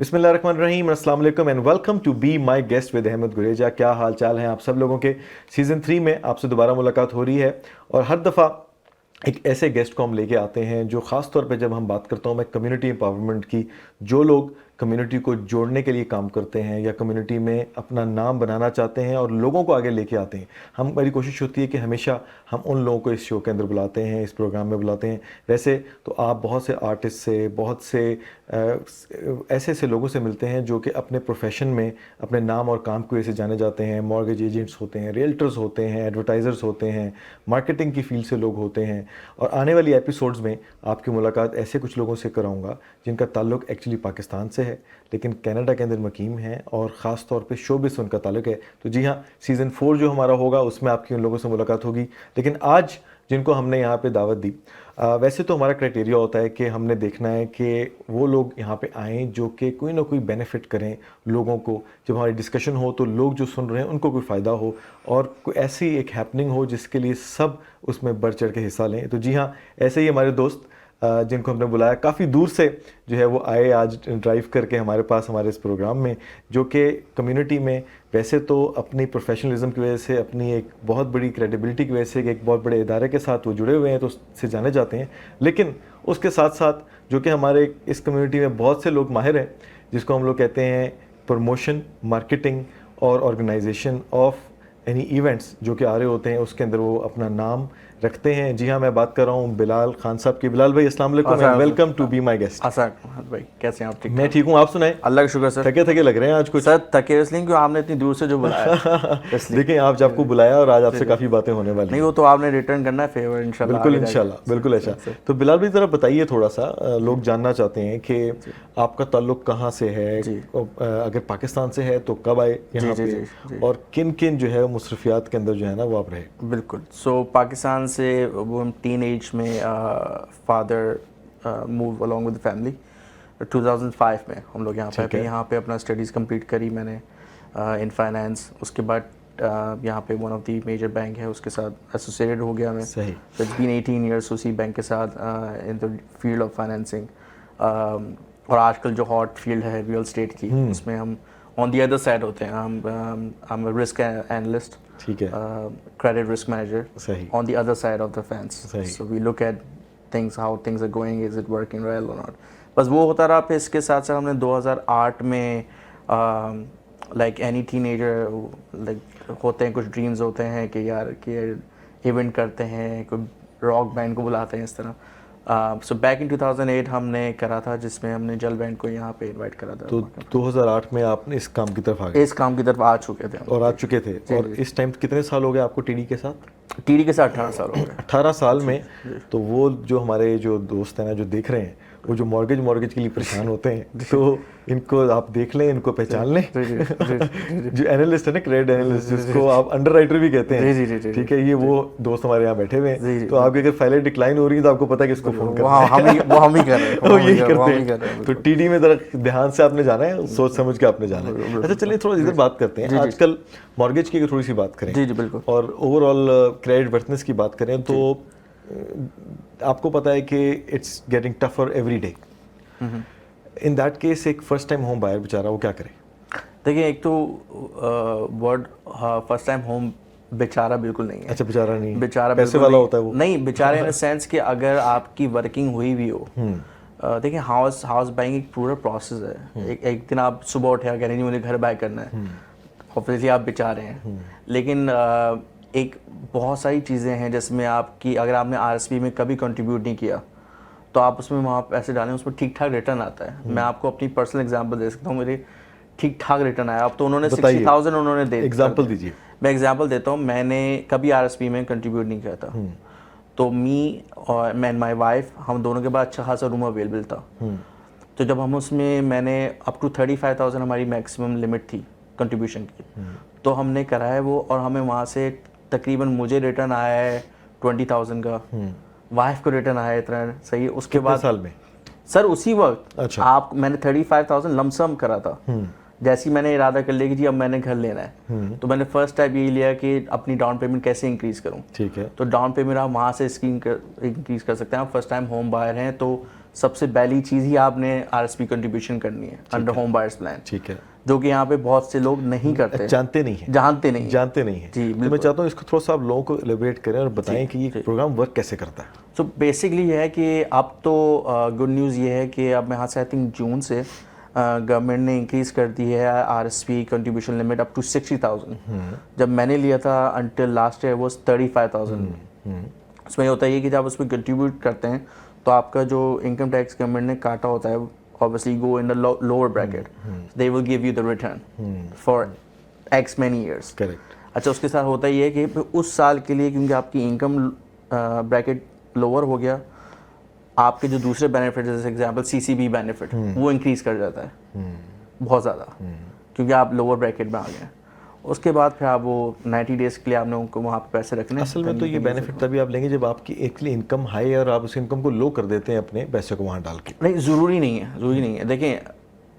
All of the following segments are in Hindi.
बिस्मिल्लाहिर्रहमानिर्रहीम, अस्सलाम वालेकुम and welcome to be my guest with Ahmed Gureja. क्या हाल चाल है आप सब लोगों के। सीज़न 3 में आपसे दोबारा मुलाकात हो रही है और हर दफ़ा एक ऐसे गेस्ट को हम लेके आते हैं जो ख़ास तौर पे जब हम बात करता हूँ मैं कम्युनिटी एम्पावरमेंट की, जो लोग कम्युनिटी को जोड़ने के लिए काम करते हैं या कम्युनिटी में अपना नाम बनाना चाहते हैं और लोगों को आगे लेके आते हैं। हमारी कोशिश होती है कि हमेशा हम उन लोगों को इस शो के अंदर बुलाते हैं, इस प्रोग्राम में बुलाते हैं। वैसे तो आप बहुत से आर्टिस्ट से, बहुत से ऐसे ऐसे लोगों से मिलते हैं जो कि अपने प्रोफेशन में अपने नाम और काम की वजह से जाने जाते हैं। मॉर्गेज एजेंट्स होते हैं, रियल्टर्स होते हैं, एडवर्टाइज़र्स होते हैं, मार्केटिंग की फील्ड से लोग होते हैं। और आने वाली एपिसोड्स में आपकी मुलाकात ऐसे कुछ लोगों से कराऊंगा जिनका ताल्लुक एक्चुअली पाकिस्तान से है लेकिन कनाडा के अंदर मुकीम है और ख़ास तौर पे शोबिस से उनका ताल्लुक है। तो जी हाँ, सीज़न 4 जो हमारा होगा उसमें आपकी उन लोगों से मुलाकात होगी। लेकिन आज जिनको हमने यहाँ पे दावत दी, वैसे तो हमारा क्राइटेरिया होता है कि हमने देखना है कि वो लोग यहाँ पे आएँ जो कि कोई ना कोई बेनिफिट करें लोगों को। जब हमारी डिस्कशन हो तो लोग जो सुन रहे हैं उनको कोई फ़ायदा हो और कोई ऐसी एक हैपनिंग हो जिसके लिए सब उसमें बढ़ चढ़ के हिस्सा लें। तो जी हाँ, ऐसे ही हमारे दोस्त जिनको हमने बुलाया काफ़ी दूर से जो है वो आए आज ड्राइव करके हमारे पास हमारे इस प्रोग्राम में, जो कि कम्युनिटी में वैसे तो अपनी प्रोफेशनलिज्म की वजह से, अपनी एक बहुत बड़ी क्रेडिबिलिटी की वजह से एक बहुत बड़े इदारे के साथ वो जुड़े हुए हैं तो उससे जाने जाते हैं। लेकिन उसके साथ साथ जो कि हमारे इस कम्युनिटी में बहुत से लोग माहिर हैं जिसको हम लोग कहते हैं प्रमोशन, मार्केटिंग और ऑर्गेनाइजेशन ऑफ एनी इवेंट्स जो कि आ रहे होते हैं, उसके अंदर वो अपना नाम रखते हैं। जी हाँ, मैं बात कर रहा हूँ बिलाल खान साहब की। बिलाल भाई अस्सलाम वालेकुम and welcome to be my guest. भाई कैसे हैं आप? ठीक? मैं ठीक हूँ, आप सुनाएं। अल्लाह का शुक्र सर। थके थके लग रहे हैं आज कुछ? सर थके इसलिए क्यों आपने इतनी दूर से जो बुलाया देखिए आप आपको बुलाया और आज आपसे काफ़ी बातें होने वाली नहीं, हैं। वो तो आपने रिटर्न करना है फेवर इंशाल्लाह। बिल्कुल इंशाल्लाह, बिल्कुल। अच्छा, तो बिलाल भाई ज़रा बताइए थोड़ा सा, लोग जानना चाहते हैं कि आपका ताल्लुक कहाँ से है, अगर पाकिस्तान से है तो कब आए यहाँ पे और किन किन जो है मुसरफियात के अंदर जो है ना वो आप रहे। बिल्कुल। सो पाकिस्तान से वो हम टीन एज में father move along with family 2005 में हम लोग यहाँ पे अपना स्टडीज़ कंप्लीट करी मैंने इन फाइनेंस। उसके बाद यहाँ पे one of the major bank है उसके साथ एसोसिएटेड हो गया मैं। सही। तो इट्स बीन 18 ईयर्स उसी बैंक के साथ in the field of financing. और आजकल जो हॉट फील्ड है रियल एस्टेट की, उसमें हम ऑन द अदर साइड होते हैं। हम रिस्क एनालिस्ट, ठीक है, क्रेडिट रिस्क मैनेजर, सही, on the other side of the fence. So we look at things, how things are going, is it working well और नॉट। बस वो होता रहा। फिर इसके साथ साथ हमने 2008 में लाइक एनी टीनेजर लाइक होते हैं कुछ ड्रीम्स होते हैं कि यार कि इवेंट करते हैं, कोई रॉक बैंड को बुलाते हैं इस तरह। सो बैक इन 2008 हमने करा था जिसमें हमने जल बैंड को यहाँ पे इनवाइट करा था। तो 2008 में आपने इस काम की तरफ आ गए? इस काम की तरफ आ चुके थे और आ चुके थे। और इस टाइम कितने साल हो गए आपको टीडी के साथ? टीडी के साथ 18 साल हो गए। 18 साल में। तो वो जो हमारे जो दोस्त हैं ना जो देख रहे हैं, वो जो मॉर्गेज के लिए परेशान होते हैं, तो इनको आप देख लें, इनको पहचान लें। जो एनालिस्ट है ना, क्रेडिट एनालिस्ट, जिसको आप अंडरराइटर भी कहते हैं, ठीक है, ये वो दोस्त हमारे यहाँ बैठे हुए हैं। तो आपकी अगर फाइलें डिक्लाइन हो रही है तो आपको पता है किसको फोन करना है। वो हम ही कर रहे हैं। तो यही करते हैं। तो टीडी में जरा ध्यान से आपने जाना है, सोच समझ के आपने जाना है। अच्छा, चलिए थोड़ा इधर बात करते हैं। आजकल मॉर्गेज की थोड़ी सी बात करें। जी बिल्कुल। और ओवरऑल क्रेडिट वर्थनेस की बात करें तो आपको पता है कि it's getting tougher every day. In that case एक फर्स्ट टाइम होम बायर बेचारा वो क्या करे? देखिए, एक तो वर्ड फर्स्ट टाइम होम बेचारा बिल्कुल नहीं है। अच्छा, बेचारा नहीं, बेचारा पैसे वाला होता है वो। नहीं, बेचारा इन द सेंस कि अगर आपकी वर्किंग हुई भी हो, देखिए हाउस बाइंग एक पूरा प्रोसेस है। एक दिन आप सुबह उठे कह रहे हैं मुझे घर बाय करना है, ऑब्वियसली आप बेचारे हैं। लेकिन एक बहुत सारी चीज़ें हैं जिसमें आपकी, अगर आपने आरएसपी में कभी कंट्रीब्यूट नहीं किया तो आप उसमें वहाँ पैसे डालें, उसमें ठीक ठाक रिटर्न आता है। मैं आपको अपनी पर्सनल एग्जांपल दे सकता हूँ, मेरे ठीक ठाक रिटर्न आया। अब तो उन्होंने 60,000 उन्होंने दे, एग्जांपल दीजिए। मैं एग्जांपल देता हूँ। मैंने कभी आरएसपी में कंट्रीब्यूट नहीं किया था, तो मी और मैं एंड माई वाइफ, हम दोनों के पास अच्छा खासा रूम अवेलेबल था। तो जब हम उसमें, मैंने अप टू 35,000 हमारी मैक्सिमम लिमिट थी कंट्रीब्यूशन की, तो हमने कराया वो। और हमें वहाँ से तकरीबन, मुझे रिटर्न आया है 20,000 का, वाइफ को रिटर्न आया इतना। सही है। उसके बाद साल में सर उसी वक्त। अच्छा। आप, मैंने 35,000 लमसम करा था। जैसे ही मैंने इरादा कर लिया कि जी अब मैंने घर लेना है, तो मैंने फर्स्ट टाइप यही लिया कि अपनी डाउन पेमेंट कैसे इंक्रीज़ करूं। ठीक है। तो डाउन पेमेंट आप वहाँ से इंक्रीज़ कर सकते हैं। आप फर्स्ट टाइम होम बायर हैं तो सबसे पहली चीज़ ही आपने RSP कंट्रीब्यूशन करनी है अंडर होम बायर्स प्लान, ठीक है, जो कि यहाँ पे बहुत से लोग नहीं करते, जानते नहीं है, जानते नहीं है। जी, तो मैं चाहता हूँ इसको थोड़ा सा आप लोगों को एलिब्रेट करें और बताएं कि ये प्रोग्राम वर्क कैसे करता है। सो बेसिकली ये है कि अब तो गुड न्यूज़ ये है कि अब यहाँ से आई थिंक जून से गवर्नमेंट ने इंक्रीज़ कर दी है RSP contribution limit up to 60,000। जब मैंने लिया था अंटिल लास्ट ईयर वो 35,000। उसमें होता है कि जब उसमें कंट्रीब्यूट करते हैं तो आपका जो इनकम टैक्स गवर्नमेंट ने काटा होता है obviously go in the lower bracket, they will give you the return for X many years. Correct. अच्छा, उसके साथ होता ये है कि उस साल के लिए क्योंकि आपकी इनकम ब्रैकेट लोअर हो गया, आपके जो दूसरे बेनिफिट जैसे एग्जांपल CCB बेनिफिट वो इंक्रीज कर जाता है बहुत ज़्यादा, क्योंकि आप लोअर ब्रैकेट में आ गए। उसके बाद फिर आप वो 90 डेज़ के लिए आपने उनको वहाँ पे पैसे रखने। असल में तो ये बेनिफिट तभी आप लेंगे जब आपकी एक्चुअली इनकम हाई है और आप उस इनकम को लो कर देते हैं अपने पैसे को वहाँ डाल के। नहीं, ज़रूरी नहीं है। देखिए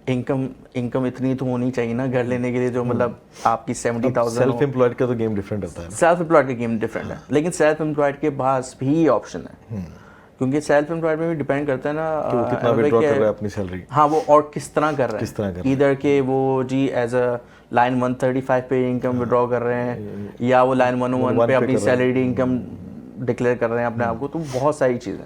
इनकम इतनी तो होनी चाहिए ना घर लेने के लिए, जो मतलब आपकी 70,000। सेल्फ एम्प्लॉयड का तो गेम डिफरेंट होता है ना। सेल्फ एम्प्लॉयड का गेम डिफरेंट है, लेकिन सेल्फ एम्प्लॉयड के पास भी ऑप्शन है, क्योंकि सेल्फ एम्प्लॉयड में भी डिपेंड करता है ना कि कितना विड्रॉ कर रहा है अपनी सैलरी। हाँ, वो और किस तरह कर रहा है, इधर के वो जी एज अ लाइन 135 पे इनकम विड्रॉ कर रहे हैं, या वो लाइन 101 पे अपनी सैलरी इनकम डिक्लेयर कर रहे हैं अपने आप को। तो बहुत सारी चीज़ें।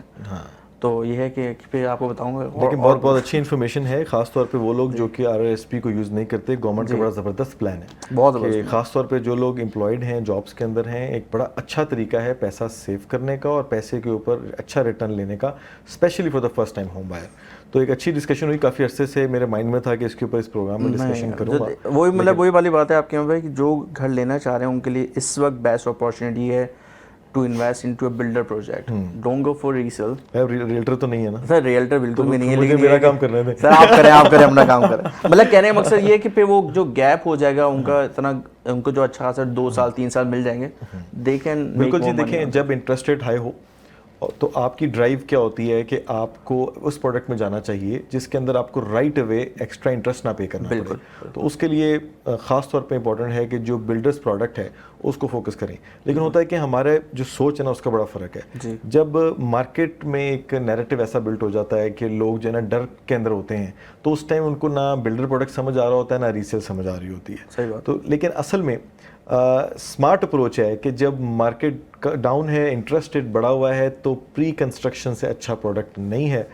तो ये है कि फिर आपको बताऊंगा। लेकिन बहुत अच्छी इन्फॉर्मेशन है, खासतौर पे वो लोग जो कि RSP को यूज़ नहीं करते। गवर्नमेंट का बड़ा ज़बरदस्त प्लान है, बहुत ज़बरदस्त। खासतौर पे जो लोग एम्प्लॉयड हैं, जॉब्स के अंदर हैं, एक बड़ा अच्छा तरीका है पैसा सेव करने का और पैसे के ऊपर अच्छा रिटर्न लेने का, specially for the first time home buyer. तो एक अच्छी डिस्कशन हुई, काफ़ी अरसे से मेरे माइंड में था कि इसके ऊपर इस प्रोग्राम में डिस्कशन करूँगा। वही मतलब वही वाली बात है आपके यहाँ पे कि जो घर लेना चाह रहे हैं उनके लिए इस वक्त बेस्ट अपॉर्चुनिटी है to invest into a builder project. Don't go for resale. Realtor तो नहीं है ना सर, रियल्टर बिल्कुल भी नहीं है, लेकिन मेरा काम करने दें सर। आप करें अपना काम करें। मतलब कहने का मकसद ये है कि फिर वो जो गैप हो जाएगा उनका इतना, उनको जो अच्छा खासा 2 साल 3 साल मिल जाएंगे, दे कैन। बिल्कुल जी, देखें जब इंटरेस्ट रेट हाई हो तो आपकी ड्राइव क्या होती है कि आपको उस प्रोडक्ट में जाना चाहिए जिसके अंदर आपको राइट अवे एक्स्ट्रा इंटरेस्ट ना पे करना पड़े। तो उसके लिए ख़ास तौर पे इंपॉर्टेंट है कि जो बिल्डर्स प्रोडक्ट है उसको फोकस करें। लेकिन होता है कि हमारे जो सोच है ना उसका बड़ा फ़र्क है। जब मार्केट में एक नैरेटिव ऐसा बिल्ट हो जाता है कि लोग जो है ना डर के अंदर होते हैं, तो उस टाइम उनको ना बिल्डर प्रोडक्ट समझ आ रहा होता है ना रीसेल समझ आ रही होती है। सही बात। तो लेकिन असल में स्मार्ट अप्रोच है कि जब मार्केट डाउन है, इंटरेस्ट रेट बढ़ा हुआ है, तो प्री कंस्ट्रक्शन से अच्छा प्रोडक्ट नहीं है।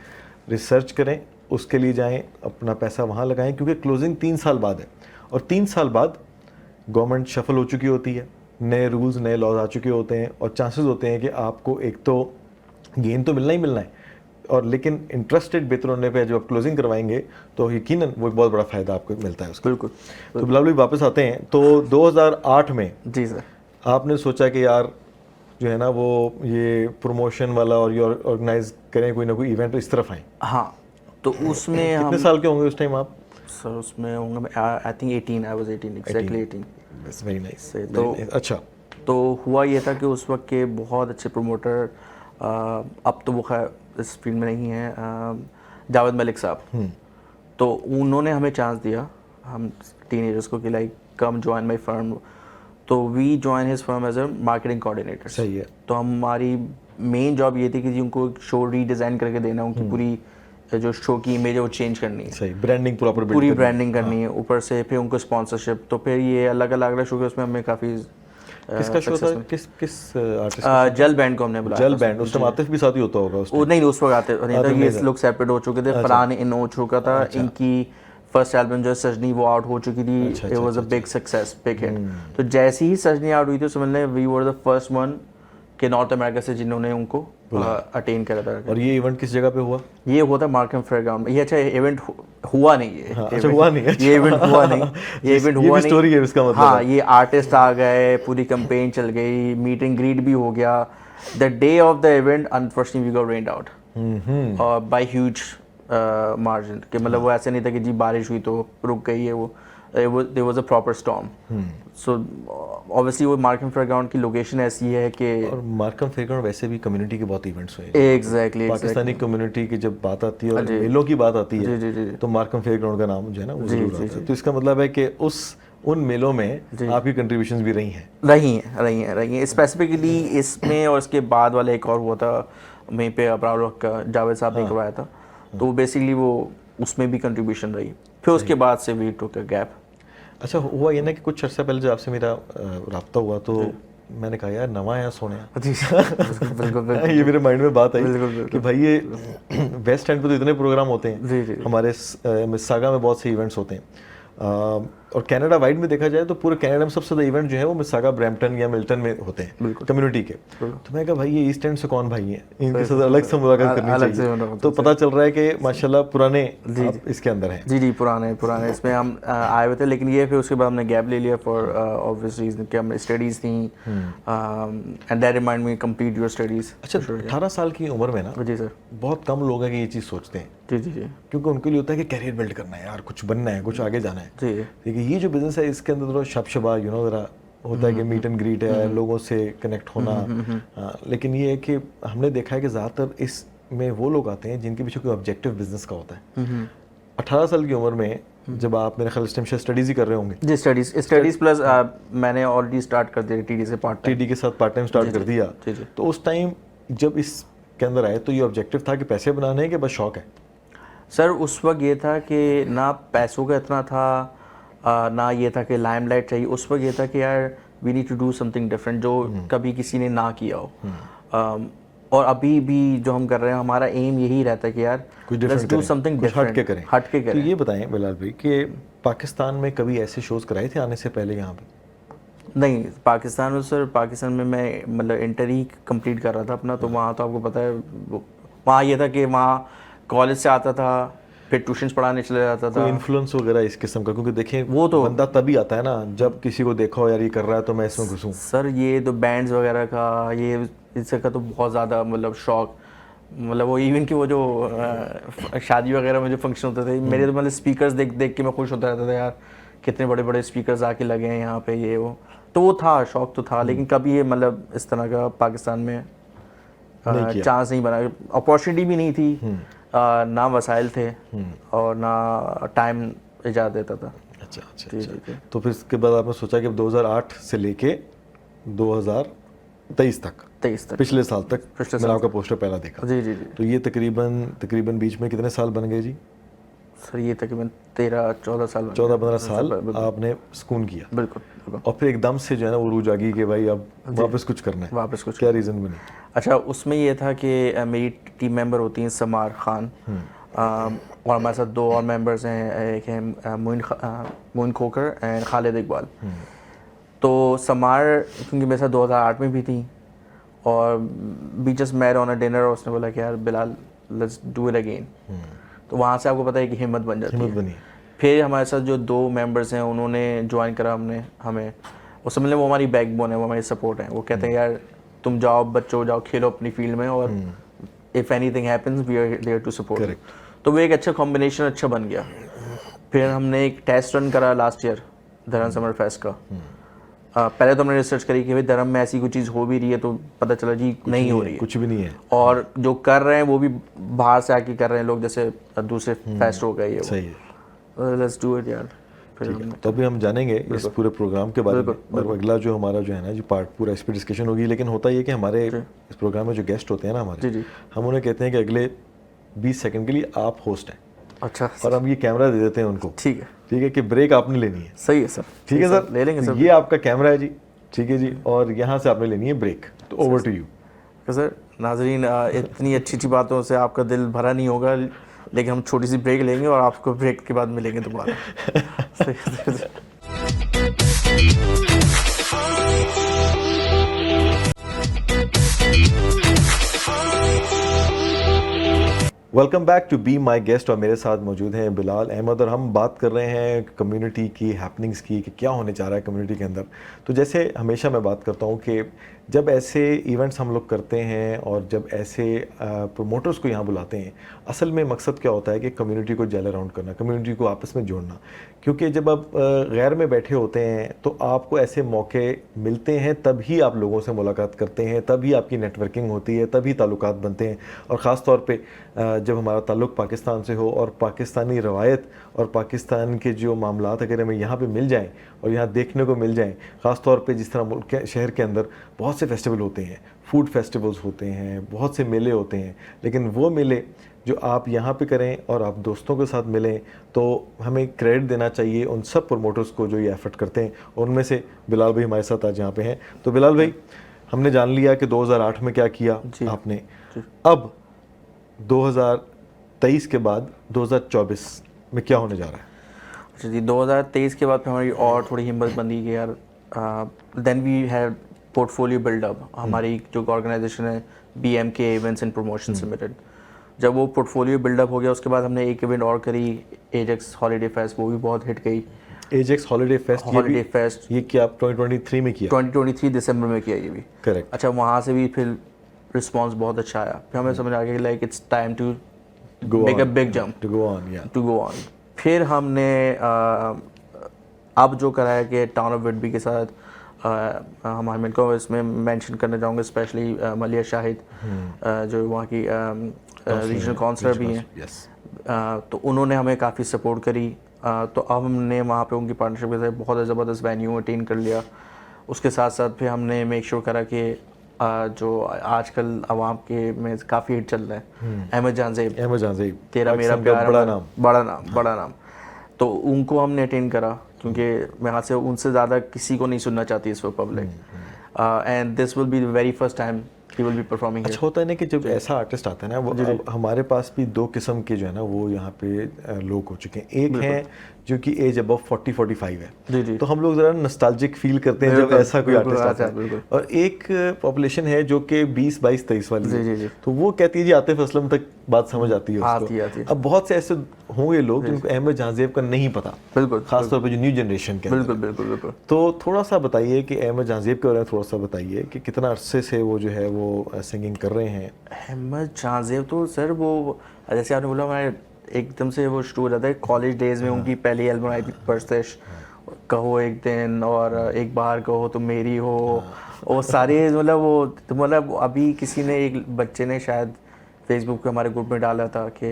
रिसर्च करें, उसके लिए जाएं, अपना पैसा वहाँ लगाएं, क्योंकि क्लोजिंग 3 साल बाद है और 3 साल बाद गवर्नमेंट शफल हो चुकी होती है, नए रूल्स नए लॉज आ चुके होते हैं और चांसेस होते हैं कि आपको एक तो गेन तो मिलना ही मिलना है, और लेकिन इंटरेस्ट रेट बेहतर होने पे जब आप क्लोजिंग करवाएंगे तो यकीनन वो एक बहुत बड़ा फ़ायदा आपको मिलता है उसका। बिल्कुल। तो बिलावल भाई वापस आते हैं, तो 2008 में जी सर आपने सोचा कि यार जो है ना वो ये प्रमोशन वाला और ये ऑर्गेनाइज करें कोई ना कोई इवेंट, तो इस तरफ आए। हाँ, तो उसमें कितने साल के होंगे उस टाइम आप? सर उसमें होंगे I think 18, I was 18 exactly 18। That's very nice. तो अच्छा, तो हुआ ये था कि उस वक्त के बहुत अच्छे प्रमोटर, अब तो वो खैर इस फील्ड में नहीं है, जावेद मलिक साहब, तो उन्होंने हमें चांस दिया हम टीनेजर्स को कि like come join my firm. तो we join his firm as a marketing coordinator. सही है। तो हमारी मेन जॉब ये थी कि जी उनको शो रीडिज़ाइन करके देना, उनकी पूरी जो शो की इमेज है वो चेंज करनी है। सही, ब्रांडिंग पूरी ब्रांडिंग करनी है, ऊपर से फिर उनको स्पॉन्सरशिप। तो फिर ये अलग अलग शो के उसमें हमें काफ़ी किसका शो था? किस आर्टिस्ट? जल बैंड को हमने बुलाया। जल बैंड, उस टाइम आतिफ भी साथ ही होता होगा उस टाइम? नहीं, उस वक्त आते नहीं था, ये लोग सेपरेट हो चुके थे। फरहान इन हो चुका था, इनकी फर्स्ट एल्बम जो है सजनी वो आउट हो चुकी थी। It was a big success, big hit. तो जैसे ही सजनी आउट हुई थी समझ लें we were the first one के नॉर्थ अमेरिका से जिन्होंने उनको अटेन करा था। और ये इवेंट किस जगह पे हुआ? ये हुआ था मार्केट फेयरग्राउंड में। ये अच्छा इवेंट हुआ नहीं है। हाँ, अच्छा हुआ नहीं। ये इवेंट हुआ नहीं, ये इवेंट हुआ नहीं। स्टोरी है इसका मतलब। हाँ, ये आर्टिस्ट आ गए, पूरी कैंपेन चल गई, मीट एंड ग्रीट भी हो गया। The day of the event unfortunately we got rained out by huge margin. कि मतलब वो ऐसे नहीं था कि जी बारिश हुई तो रुक गई है, वो there was a proper storm. So obviously वो मार्कम फेयरग्राउंड की लोकेशन ऐसी है कि, और मार्कम फेयरग्राउंड वैसे भी कम्युनिटी के बहुत इवेंट्स हुए। एग्जैक्टली पाकिस्तानी कम्युनिटी की जब बात आती है और मेलों की बात आती है तो मार्कम फेयरग्राउंड का नाम जो है ना वो जरूर आता है। तो इसका मतलब है कि उन मेलों में आपकी कंट्रीब्यूशंस भी रही हैं स्पेसिफिकली इसमें। और इसके बाद वाला एक और हुआ था वहीं पे अपराध का जावेद साहब ने करवाया था। तो वो बेसिकली वो उसमें भी कंट्रीब्यूशन रही। फिर उसके बाद से वी टुक अ गैप। अच्छा, हुआ ये ना कि कुछ अर्सा पहले जब आपसे मेरा राब्ता हुआ तो मैंने कहा यार नवा आया सोने जी बिल्कुल ये मेरे माइंड में बात आई बिल्कुल कि भाई ये वेस्ट एंड पे तो इतने प्रोग्राम होते हैं, जी जी हमारे मिसागा में बहुत से इवेंट्स होते हैं, और कनाडा वाइड में देखा जाए तो पूरे कनाडा में सबसे ज़्यादा इवेंट जो है वो मिसागा, ब्रैम्पटन या मिल्टन में होते हैं कम्युनिटी के। तो मैं कहा भाई ये ईस्ट एंड से कौन भाई हैं, इनके साथ अलग से मुलाकात करनी चाहिए। तो पता चल रहा है कि माशाल्लाह पुराने आप इसके अंदर हैं। जी जी पुराने इसमें हम आए हुए थे, लेकिन ये फिर उसके बाद हमने गैप ले लिया फॉर ऑब्वियस रीजन कि हमें स्टडीज़ थी and that remind me complete your studies. अच्छा, 18 साल की उम्र में ना जी सर बहुत कम लोग हैं कि ये चीज़ सोचते हैं, जी जी जी क्योंकि उनके लिए होता है कि कैरियर बिल्ड करना है यार, कुछ बनना है, कुछ आगे जाना है। जी देखिए ये जो बिजनेस है इसके अंदर थोड़ा शबशबा ज़रा होता है कि मीट एंड ग्रीट है, लोगों से कनेक्ट होना। लेकिन ये है कि हमने देखा है कि ज़्यादातर इसमें वो लोग आते हैं जिनके पीछे कोई ऑब्जेक्टिव बिजनेस का होता है। 18 साल की उम्र में जब आप मेरे ख्याल से स्टडीज़ ही कर रहे होंगे। जी स्टडीज़ प्लस मैंने ऑलरेडी स्टार्ट कर दिया टीडी से पार्ट टाइम, टीडी के साथ पार्ट टाइम स्टार्ट कर दिया। जी जी तो उस टाइम जब इसके अंदर आए तो ये ऑब्जेक्टिव था कि पैसे बनाने हैं कि बस शौक है? सर उस वक्त ये था कि ना पैसों का इतना था, ना ये था कि लाइमलाइट चाहिए। उस वक्त ये था कि यार we need to do something different जो कभी किसी ने ना किया हो। और अभी भी जो हम कर रहे हैं हमारा एम यही रहता है कि यार लेट्स डू समथिंग डिफरेंट, हट के करें। तो ये बताएं बिलाल भाई कि पाकिस्तान में कभी ऐसे शोज़ कराए थे आने से पहले यहाँ पे? नहीं, पाकिस्तान में सर, पाकिस्तान में मैं मतलब इंटर ही कंप्लीट कर रहा था अपना, तो वहाँ तो आपको पता है वहाँ ये था कि वहाँ कॉलेज से आता था फिर ट्यूशन्स पढ़ाने चले जाता था। इन्फ्लुएंस वगैरह इस किस्म का, क्योंकि देखें वो तो बंदा तभी आता है ना जब किसी को देखा हो यार ये कर रहा है तो मैं इसमें घुसूं। सर ये तो बैंड्स वगैरह का ये इसका तो बहुत ज़्यादा मतलब शौक, मतलब वो इवन कि वो जो शादी वगैरह में जो फंक्शन होते थे मेरे तो मतलब स्पीकर्स देख देख के मैं खुश होता रहता था यार कितने बड़े बड़े स्पीकर्स आके लगे हैं यहाँ पे, ये वो तो वो था शौक तो था। लेकिन कभी ये मतलब इस तरह का पाकिस्तान में चांस नहीं बना, अपॉर्चुनिटी भी नहीं थी, ना वसाइल थे और ना टाइम इजाज़त देता था। अच्छा अच्छा अच्छा। तो फिर इसके बाद आपने सोचा कि 2008 से लेके 2023 तक पिछले साल तक मैंने आपका पोस्टर पहला देखा। जी जी जी। तो ये तकरीबन बीच में कितने साल बन गए जी? सर ये तकरीबन 13-14 साल 14-15 साल आपने सुकून किया। बिल्कुल। और फिर एकदम से जो है ना वो रूज आ गई कि भाई अब वापस कुछ करना है। वापस कुछ क्या रीज़न बनी? अच्छा, उसमें ये था कि मेरी टीम मेंबर होती हैं समार खान, और हमारे साथ 2 और मेंबर्स हैं, एक है मोइन खोकर एंड खालिद इकबाल। तो समार क्योंकि मेरे साथ 2008 में भी थी और we just met on a dinner, और उसने बोला कि यार Bilal let's do it again. तो वहाँ से आपको पता है कि हिम्मत बन जाती है। फिर हमारे साथ जो 2 मेंबर्स हैं उन्होंने ज्वाइन करा हमें उस समय वो हमारी बैकबोन है, वो हमारी सपोर्ट है। वो कहते हैं यार तुम जाओ बच्चों, जाओ खेलो अपनी फील्ड में, और if anything happens we are there to support. तो वो एक अच्छा कॉम्बिनेशन अच्छा बन गया। फिर हमने एक टेस्ट रन करा लास्ट ईयर धर्म समर फेस्ट का। पहले तो हमने रिसर्च करी कि भाई धर्म में ऐसी कोई चीज़ हो भी रही है, तो पता चला जी नहीं हो रही है, कुछ भी नहीं है। और जो कर रहे हैं वो भी बाहर से आके कर रहे हैं लोग, जैसे दूसरे फेस्ट हो गए ये सही है। लेट्स डू इट यार। तो अभी हम जानेंगे इस पूरे प्रोग्राम के बारे में, और अगला जो हमारा जो है ना जो पार्ट पूरा इस पर डिस्कशन होगी। लेकिन होता ये कि हमारे इस प्रोग्राम में जो गेस्ट होते हैं ना हमारे, हम उन्हें कहते हैं कि अगले 20 सेकंड के लिए आप होस्ट हैं। अच्छा। और हम ये कैमरा दे देते हैं उनको। ठीक है कि ब्रेक आपने लेनी है। सही है सर। ठीक है सर, ले लेंगे सर। ये आपका कैमरा है जी, ठीक है जी, और यहाँ से आपने लेनी है ब्रेक। तो ओवर टू यू। सर नाजरीन, इतनी अच्छी बातों से आपका दिल भरा नहीं होगा, लेकिन हम छोटी सी ब्रेक लेंगे और आपको ब्रेक के बाद मिलेंगे दोबारा। Welcome back to be my guest. और मेरे साथ मौजूद हैं बिलाल अहमद, और हम बात कर रहे हैं कम्युनिटी की हैपनिंग्स की कि क्या होने जा रहा है कम्युनिटी के अंदर। तो जैसे हमेशा मैं बात करता हूँ कि जब ऐसे इवेंट्स हम लोग करते हैं और जब ऐसे प्रोमोटर्स को यहाँ बुलाते हैं, असल में मकसद क्या होता है कि कम्युनिटी को जेल अराउंड करना, कम्युनिटी को आपस में जोड़ना। क्योंकि जब आप गैर में बैठे होते हैं तो आपको ऐसे मौके मिलते हैं, तभी आप लोगों से मुलाकात करते हैं, तभी आपकी नेटवर्किंग होती है, तभी ताल्लुकात बनते हैं। और ख़ास तौर पे जब हमारा ताल्लुक़ पाकिस्तान से हो और पाकिस्तानी रवायत और पाकिस्तान के जो मामलात अगर हमें यहाँ पे मिल जाएं और यहाँ देखने को मिल जाएं, ख़ास तौर पे जिस तरह मुल्क शहर के अंदर बहुत से फेस्टिवल होते हैं, फूड फेस्टिवल्स होते हैं, बहुत से मेले होते हैं, लेकिन वो मेले जो आप यहाँ पे करें और आप दोस्तों के साथ मिलें तो हमें क्रेडिट देना चाहिए उन सब प्रोमोटर्स को जो ये एफर्ट करते हैं, और उनमें से बिलाल भाई हमारे साथ आज यहाँ पे हैं। तो बिलाल भाई, हमने जान लिया कि 2008 में क्या किया आपने, अब 2023 के बाद 2024 में क्या होने जा रहा है? अच्छा जी, 2023 के बाद फिर हमारी और थोड़ी हिम्मत बंदी कि यार then we had portfolio buildup. हमारी जो ऑर्गेनाइजेशन है BMK events and promotions limited, जब वो पोर्टफोलियो बिल्डअप हो गया उसके बाद हमने एक इवेंट और करी, एजेक्स हॉलीडे फेस्ट, वो भी बहुत हिट गई। एजेक्स हॉलीडे फेस्ट, ये क्या आप 2023 में किया? 2023 दिसंबर में किया ये भी। करेक्ट। अच्छा, वहाँ से भी फिर रिस्पांस बहुत अच्छा आया, फिर हमें समझ आ गया like it's time to make a big jump, to go on. फिर हमने अब जो करा है कि टाउन ऑफ विडबी के साथ हमारे को इसमें मेंशन करना चाहूँगा, स्पेशली मलिया शाहिद जो वहाँ की रीजनल काउंसलर भी हैं, तो उन्होंने हमें काफ़ी सपोर्ट करी। तो अब हमने वहाँ पे उनकी पार्टनरशिप के साथ बहुत ज़बरदस्त वेन्यू अटेन कर लिया। उसके साथ साथ फिर हमने मेक श्योर करा कि जो आजकल आवाम के में काफ़ी हिट चल रहा है, अहमद जान ज़ेब, तेरा मेरा प्यार, बड़ा नाम, तो उनको हमने अटेन करा, क्योंकि मैं यहाँ से उनसे ज़्यादा किसी को नहीं सुनना चाहती इस वक्त public, and this will be the very first time he will be performing. अच्छा होता है ना कि जब ऐसा आर्टिस्ट आता है ना, वो हमारे पास भी दो किस्म के जो है ना वो यहाँ पे लोग हो चुके हैं। एक है जो कि एज अबव 40-45 है, तो हम लोग ज़रा नॉस्टैल्जिक फील करते हैं जब ऐसा कोई आर्टिस्ट आता है, और एक पॉपुलेशन है जो कि 20-22-23 वाली है, तो वो कहती है जी आतिफ असलम तक बात समझ आती है उसको। अब बहुत से ऐसे होंगे लोग जिनको अहमद जान ज़ेब का नहीं पता, खासतौर पर जो न्यू जनरेशन के। बिल्कुल। तो थोड़ा सा बताइए कि अहमद जान ज़ेब के बारे में थोड़ा सा बताइए कि कितना अरसे से वो जो है वो सिंगिंग कर रहे हैं। अहमद जान ज़ेब तो सर वो जैसे आपने बोला, हमारे एकदम से वो शुरू हो जाता है कॉलेज डेज में। उनकी पहली एल्बम आई थी परसेश, कहो एक दिन, और एक बार कहो तुम मेरी हो, और सारे मतलब अभी किसी ने, एक बच्चे ने शायद फेसबुक पे हमारे ग्रुप में डाला था कि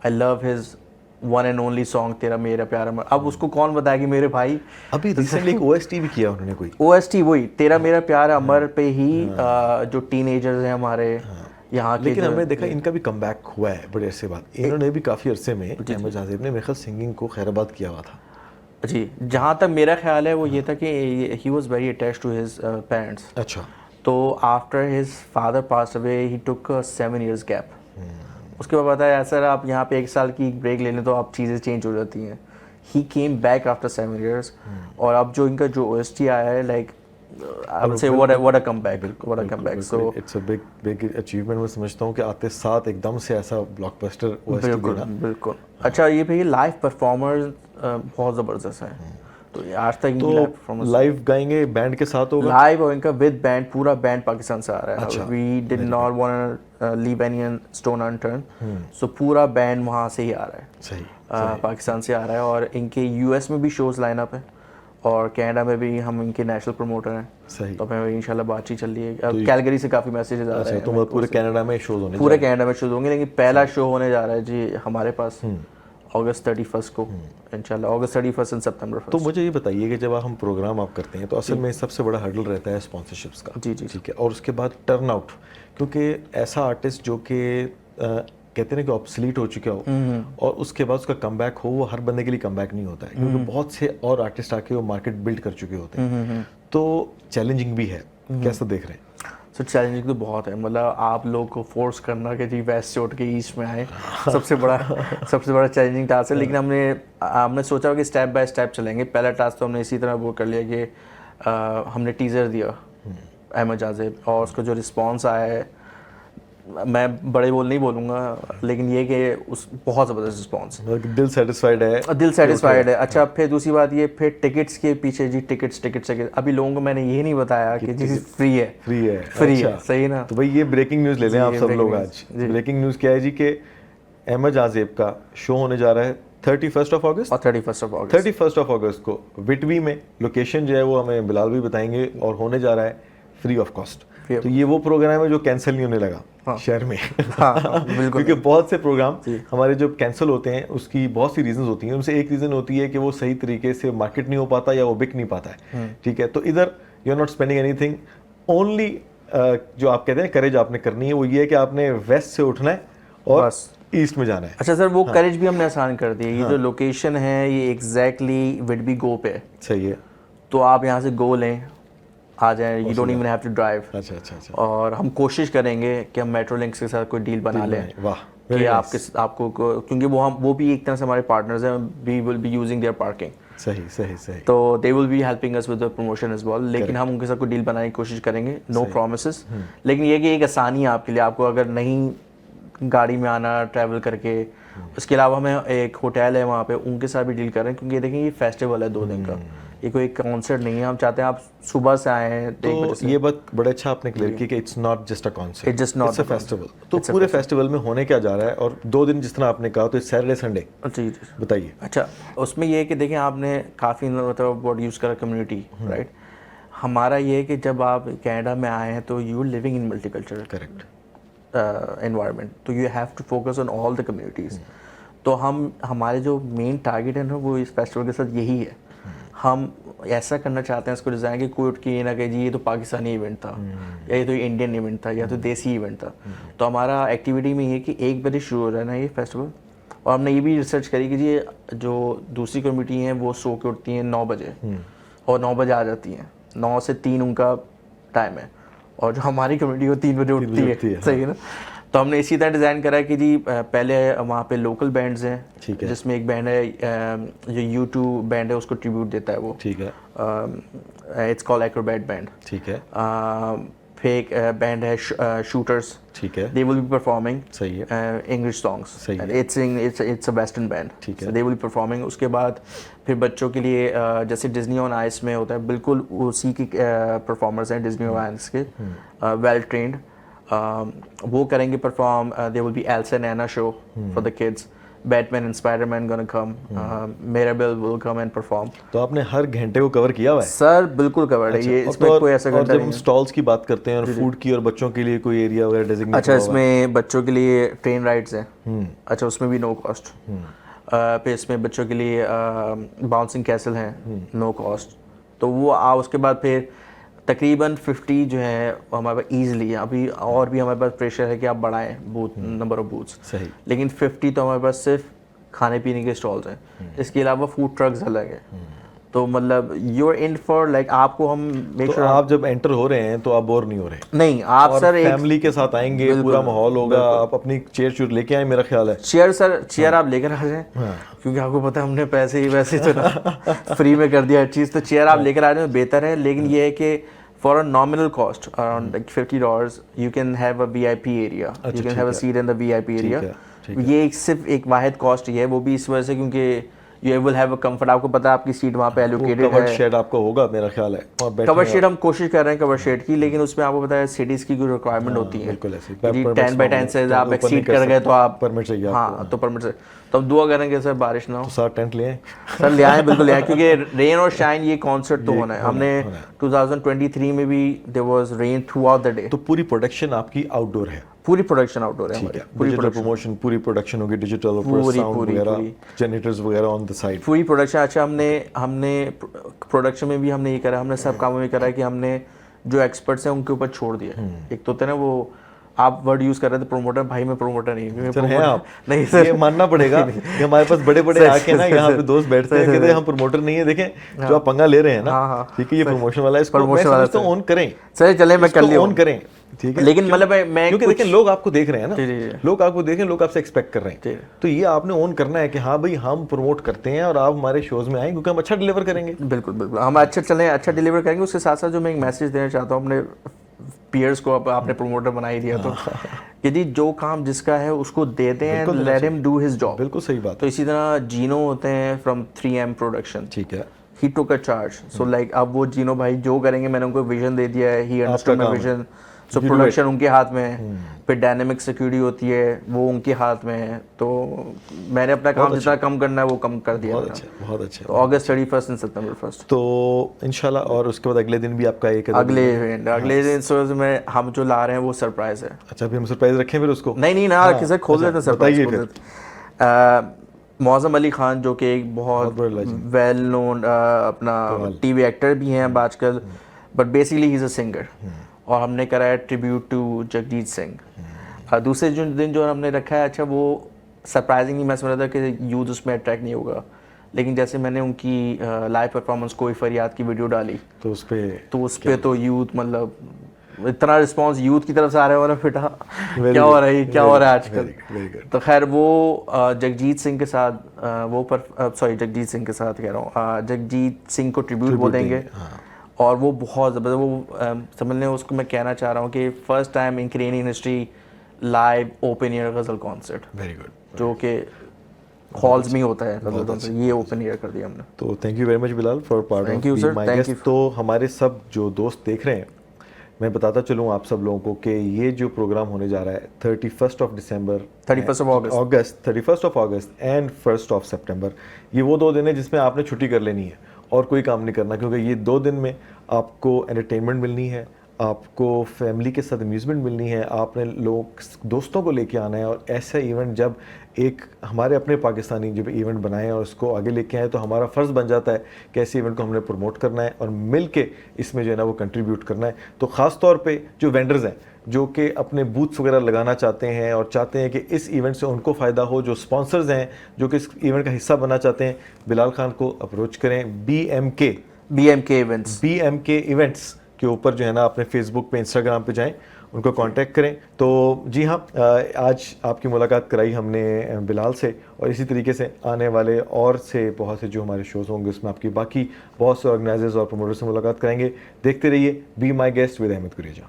I love his one and only song तेरा मेरा प्यार अमर। अब उसको कौन बताया कि मेरे भाई, अभी रिसेंटली एक OST भी किया उन्होंने, कोई OST वही तेरा मेरा प्यार अमर पे ही जो टीनेजर्स हैं हमारे यहाँ के, लेकिन हमने देखा इनका भी कमबैक हुआ है बड़े अरसे बाद। इन्होंने भी काफ़ी अरसे में अहमद जान ज़ेब ने मेरे ख्याल सिंगिंग को खैराबाद किया हुआ था जी। जहाँ तक मेरा ख्याल है वो ये था कि he was very attached to his parents. अच्छा। तो after his father pass away he took 7 years gap. उसके बाद बताया सर आप यहाँ पे 1 साल की ब्रेक ले लें तो आप चीज़ें चेंज हो जाती हैं। ही केम बैक आफ्टर 7 years, और अब जो इनका जो OST आया है, like I would say what a comeback, what a comeback. So it's a big achievement। मैं समझता हूँ कि आते साथ एकदम से ऐसा ब्लॉकबस्टर OST देना। बिल्कुल। अच्छा, ये भी लाइव परफॉर्मर्स बहुत ज़बरदस्त है, तो आज तक इनकी लाइव परफॉर्मेंस लाइव गाएंगे बैंड के साथ होगा लाइव, और इनका विद बैंड, पूरा बैंड पाकिस्तान से आ रहा है। We did not want leave any stone unturned, so पूरा बैंड वहाँ से ही आ रहा है। सही। पाकिस्तान से आ रहा है, और इनके US में भी शोज़ लाइन अप है, और कनाडा में भी हम इनके नेशनल प्रमोटर हैं। सही। तो हमें इंशाल्लाह बातचीत चल रही है। अब कैलगरी से काफ़ी मैसेजेस आ रहे हैं। तो पूरे कनाडा में शोज होने, पूरे कनाडा में शोज होंगे, लेकिन पहला शो होने जा रहा है जी हमारे पास अगस्त 31 को इंशाल्लाह, अगस्त 31 एंड सितंबर 1। तो मुझे ये बताइए कि जब हम प्रोग्राम आप करते हैं तो असल में सबसे बड़ा हर्डल रहता है स्पॉन्सरशिप्स का। जी। ठीक है, और उसके बाद टर्न आउट, क्योंकि ऐसा आर्टिस्ट जो कि कहते हैं ना कि ऑब्सलीट हो चुका हो और उसके बाद उसका कमबैक हो, वो हर बंदे के लिए कमबैक नहीं होता है, क्योंकि बहुत से और आर्टिस्ट आके वो मार्केट बिल्ड कर चुके होते हैं। तो चैलेंजिंग भी है, कैसा देख रहे हैं? सो चैलेंजिंग तो बहुत है, मतलब आप लोग को फोर्स करना कि जी वेस्ट से उठ के ईस्ट में आए, सबसे बड़ा चैलेंजिंग टास्क है। लेकिन हमने सोचा कि स्टेप बाय स्टेप चलेंगे। पहला टास्क तो हमने इसी तरह वो कर लिया कि हमने टीज़र दिया अहमद जान ज़ेब, और उसका जो रिस्पॉन्स आया है, मैं बड़े बोल नहीं बोलूँगा, लेकिन ये कि उस बहुत ज़बरदस्त रिस्पॉन्स, दिल सेटिस्फाइड है। अच्छा, फिर दूसरी बात ये, फिर टिकट्स के पीछे जी टिकट्स अभी लोगों को मैंने ये नहीं बताया कि जी फ्री है। अच्छा। सही ना? तो भाई ये ब्रेकिंग न्यूज़ ले लें आप सब लोग आज। ब्रेकिंग न्यूज़ क्या है जी कि अहमद जान ज़ेब का शो होने जा रहा है 31 अगस्त और 31 अगस्त को विटवी में। लोकेशन जो है वो हमें बिलाल भी बताएंगे, और होने जा रहा है फ्री ऑफ कॉस्ट। तो ये वो प्रोग्राम है जो कैंसिल नहीं होने लगा शहर में। बिल्कुल। क्योंकि बहुत से प्रोग्राम हमारे जो कैंसिल होते हैं उसकी बहुत सी रीजंस होती हैं। उनसे एक रीज़न होती है कि वो सही तरीके से मार्केट नहीं हो पाता या वो बिक नहीं पाता है। ठीक है, तो इधर you are not spending anything, only जो आप कहते हैं करेज आपने करनी है वो ये है कि आपने वेस्ट से उठना है और बस। ईस्ट में जाना है। अच्छा सर, वो करेज भी हमने आसान कर दिया। ये जो लोकेशन है ये एग्जैक्टली विडबी गो पे है, सही है। तो आप यहाँ से गो लें, आ जाएं, you don't even have to drive. अच्छा अच्छा अच्छा। और हम कोशिश करेंगे कि हम मेट्रो लिंक्स के साथ कोई डील बना लें वाह, कि आपको क्योंकि वो भी एक तरह से हमारे पार्टनर्स हैं, we will be using their parking, सही सही सही। तो they will be helping us with the promotion as well. लेकिन हम उनके साथ कोई डील बनाने की कोशिश करेंगे, नो प्रोमिसेस। लेकिन ये कि एक आसानी है आपके लिए, आपको अगर नहीं गाड़ी में आना ट्रैवल करके। उसके अलावा हमें एक होटल है वहाँ पे, उनके साथ भी डील कर रहे हैं, क्योंकि देखिए ये फेस्टिवल है 2 दिन का, ये कोई कॉन्सर्ट नहीं है। हम चाहते हैं आप सुबह से आए हैं। तो ये बात बड़ा अच्छा आपने क्लियर की कि it's not just a concert, It's just not it's a a festival. तो पूरे फेस्टिवल में होने क्या जा रहा है, और 2 दिन जिस तरह आपने कहा, तो सैटरडे संडे जी बताइए। अच्छा, उसमें ये है कि देखिए आपने काफ़ी मतलब वर्ड यूज़ करा कम्युनिटी, राइट। हमारा ये है कि जब आप कनाडा में आए हैं तो you are living in multicultural correct environment, तो you have to focus on all the communities. तो हमारे जो मेन टारगेट है ना वो इस फेस्टिवल के साथ यही है। हम ऐसा करना चाहते हैं इसको डिज़ाइन कि कोई उठ के ये ना कहे जी ये तो पाकिस्तानी इवेंट था, या ये तो इंडियन इवेंट था, या तो देसी इवेंट था। तो हमारा एक्टिविटी में ये कि 1 बजे शुरू हो रहा है ना ये फेस्टिवल, और हमने ये भी रिसर्च करी कि जी जो दूसरी कम्युनिटी हैं वो सो के उठती हैं 9 बजे और 9 बजे आ जाती हैं, 9 से 3 उनका टाइम है, और जो हमारी कम्युनिटी वो 3 बजे उठती है, सही है ना। तो हमने इसी तरह डिज़ाइन करा कि जी पहले वहाँ पे लोकल बैंड्स हैं, ठीक है, जिसमें एक बैंड है जो U2 बैंड है उसको ट्रिब्यूट देता है वो, ठीक है, इट्स कॉल्ड एक्रोबैट बैंड, ठीक है। फिर एक बैंड है शूटर्स, ठीक है, दे विल बी परफॉर्मिंग सही है, इंग्लिश सॉन्ग्स, सही है, इट्स अ वेस्टर्न बैंड, ठीक है, दे विल बी परफॉर्मिंग। उसके बाद फिर बच्चों के लिए जैसे डिज्नी ऑन आइस में होता है, बिल्कुल उसी की परफॉर्मर्स हैं डिज्नी ऑन आइस के, वेल ट्रेंड, वो करेंगे perform. They will be Elsa and Anna show for the kids, Batman and Spiderman gonna come, Mirabel will come and perform. तो आपने हर घंटे को कवर किया हुआ है सर बिल्कुल कवर्ड है ये, इसमें कोई ऐसा और घंटा जब नहीं हम है। स्टॉल्स की बात करते हैं और फूड की, और बच्चों के लिए कोई एरिया वगैरह डेजिग्नेट अच्छा, इसमें बच्चों के लिए ट्रेन राइड्स हैं, अच्छा उसमें भी नो कॉस्ट। फिर इसमें बच्चों के लिए बाउंसिंग कैसल हैं, नो कॉस्ट। तो वो उसके बाद फिर तकरीबन 50 जो है हमारे पास ईजिली है। अभी और भी हमारे पास प्रेशर है कि आप बढ़ाएं बूथ, नंबर ऑफ बूथ्स, सही, लेकिन 50 तो हमारे पास सिर्फ खाने पीने के स्टॉल्स हैं। इसके अलावा फूड ट्रक्स अलग है। तो मतलब you are in for like, आपको हम मेक तो आप जब एंटर हो रहे हैं तो आप बोर नहीं हो रहे, नहीं, आप और सर एक फैमिली के साथ आएंगे, पूरा माहौल होगा, आप अपनी चेयर लेके आए, मेरा ख्याल है। चेयर आप लेकर आ जाएं, क्योंकि आपको पता है हमने पैसे ही वैसे तो ना फ्री में कर दिया हर चीज़, तो चेयर आप लेकर आ जाए बेहतर है। लेकिन ये है कि for a nominal cost around like $50 you can have a VIP area, you can have a seat in the VIP area. ये सिर्फ एक वाहिद कॉस्ट ही है, वो भी इस वजह से क्योंकि you will have a comfort, आपको पता है आपकी सीट वहाँ पे एलोकेटेड कवर्ड है। शेड आपको होगा मेरा ख्याल है, और कवर शेड हम कोशिश कर रहे हैं कवर शेड की, लेकिन उसमें आपको पता है सिटीज़ की कोई रिक्वायरमेंट होती है, बिल्कुल ऐसे 10 बाई 10 से आप एक्सीड कर गए तो आप परमिट चाहिए, हाँ तो परमिट से। तो हम दुआ करेंगे सर बारिश ना हो, साथ टेंट लिए सर ले आए, बिल्कुल ले आए, क्योंकि रेन और शाइन ये कॉन्सर्ट तो होना है। हमने 2023 में भी there was rain throughout the day. तो पूरी प्रोडक्शन आपकी आउटडोर है, पूरी प्रोडक्शन आउटडोर है ठीक हमारी, है, पूरी डिजिटल प्रमोशन, पूरी प्रोडक्शन होगी, डिजिटल साउंड वगैरह, जनरेटर्स वगैरह ऑन द साइड, पूरी प्रोडक्शन। अच्छा, हमने प्रोडक्शन में भी हमने ये करा, हमने सब कामों में करा है कि हमने जो एक्सपर्ट्स हैं उनके ऊपर छोड़ दिया। एक तो होता है ना वो, आप वर्ड यूज कर रहे थे प्रोमोटर, भाई मैं प्रोमोटर नहीं हूँ। सर हैं आप, नहीं सर, ये मानना पड़ेगा कि हमारे पास बड़े बड़े आके ना यहाँ पे दोस्त बैठते हैं, कहते हैं हम प्रमोटर नहीं है, देखें जो आप पंगा ले रहे हैं ना, ठीक है, ये प्रमोशन वाला है, इसको मैं समझता हूँ ऑन करें सर, चले मैं कर लिया ऑन करें, ठीक है। लेकिन मतलब मैं क्योंकि देखें लोग आपको देख रहे हैं ना, जी। लोग आपको देखें, लोग आपसे एक्सपेक्ट कर रहे हैं, तो ये आपने ऑन करना है कि हाँ भाई हम प्रमोट करते हैं और आप हमारे शोज में आए, क्योंकि हम अच्छा डिलीवर करेंगे। बिल्कुल बिल्कुल, हम अच्छा चलें, अच्छा डिलीवर करेंगे। उसके साथ साथ जो मैं एक मैसेज देना चाहता हूँ अपने पीयर्स को, आपने प्रमोटर बना ही दिया तो यदि जो काम जिसका है उसको देते हैं, let him do his job. बिल्कुल सही बात। तो इसी तरह जीनो होते हैं फ्रॉम 3M प्रोडक्शन, ठीक है, ही टुक अ चार्ज, सो लाइक अब वो जीनो भाई जो करेंगे, मैंने उनको विजन दे दिया है, he understood my vision, so production उनके हाथ में है। फिर डायनेमिक सिक्योरिटी होती है वो उनके हाथ में है। तो मैंने अपना काम जितना कम करना है वो कम कर दिया। बहुत अच्छा, बहुत अच्छा। तो August 31 and September 1 तो इंशाल्लाह, और उसके बाद अगले दिन भी आपका एक अगले दिन सो में हम जो ला रहे हैं वो सरप्राइज है। अच्छा, अभी हम सरप्राइज रखें फिर उसको? नहीं ना, किसे खोल देते हैं सरप्राइज। मौज़म अली खान जो कि एक बहुत वेल नोन अपना टीवी एक्टर भी हैं आजकल, but basically he is a singer. और हमने करा है ट्रिब्यूट टू जगजीत सिंह। दूसरे जो दिन जो हमने रखा है, अच्छा वो सरप्राइजिंगली मैं समझ रहा था कि यूथ उसमें अट्रैक्ट नहीं होगा, लेकिन जैसे मैंने उनकी लाइव परफॉर्मेंस कोई फरियाद की वीडियो डाली तो उस पे तो यूथ मतलब इतना रिस्पांस यूथ की तरफ से आ रहा है, बेटा Very क्या हो good, रहा है, क्या हो रहा है very आजकल। very good. तो खैर वो जगजीत सिंह के साथ जगजीत सिंह के साथ कह रहा हूँ, जगजीत सिंह को ट्रिब्यूट बोलेंगे। हाँ। और वो बहुत ज़बरदस्त, वो समझ लें उसको मैं कहना चाह रहा हूँ कि first time in Korean industry live open air ghazal concert, very good. जो कि हॉल्स में ही होता है गज़ल कॉन्सर्ट, ये ओपन एयर कर दिया हमने। तो thank you very much Bilal for part Thank of you, be sir. My Thank guest. you. तो हमारे सब जो दोस्त देख रहे हैं, मैं बताता चलूँ आप सब लोगों को कि ये जो प्रोग्राम होने जा रहा है 31st of December, 31st of August. 31st of August and 1st of September, ये वो 2 दिन है जिसमें आपने छुट्टी कर लेनी है और कोई काम नहीं करना, क्योंकि ये 2 दिन में आपको एंटरटेनमेंट मिलनी है, आपको फैमिली के साथ अम्यूज़मेंट मिलनी है, आपने लोग दोस्तों को लेके आना है। और ऐसा इवेंट जब एक हमारे अपने पाकिस्तानी जब इवेंट बनाए और उसको आगे लेके आए, तो हमारा फ़र्ज़ बन जाता है कि ऐसे इवेंट को हमने प्रमोट करना है और मिल के इसमें जो है ना वो कंट्रीब्यूट करना है। तो ख़ास तौर पे जो वेंडर्स हैं जो कि अपने बूथ्स वगैरह लगाना चाहते हैं और चाहते हैं कि इस इवेंट से उनको फ़ायदा हो, जो स्पॉन्सर्स हैं जो कि इस इवेंट का हिस्सा बनना चाहते हैं, बिलाल खान को अप्रोच करें। BMK इवेंट्स के ऊपर जो है ना अपने फेसबुक पे, इंस्टाग्राम पे जाएं, उनको कांटेक्ट करें। तो जी हाँ, आज आपकी मुलाकात कराई हमने बिलाल से, और इसी तरीके से आने वाले और से बहुत से जो हमारे शोज़ होंगे उसमें आपकी बाकी बहुत से ऑर्गेनाइजर्स और प्रमोटर्स से मुलाकात कराएंगे। देखते रहिए be my guest with Ahmed Kureja.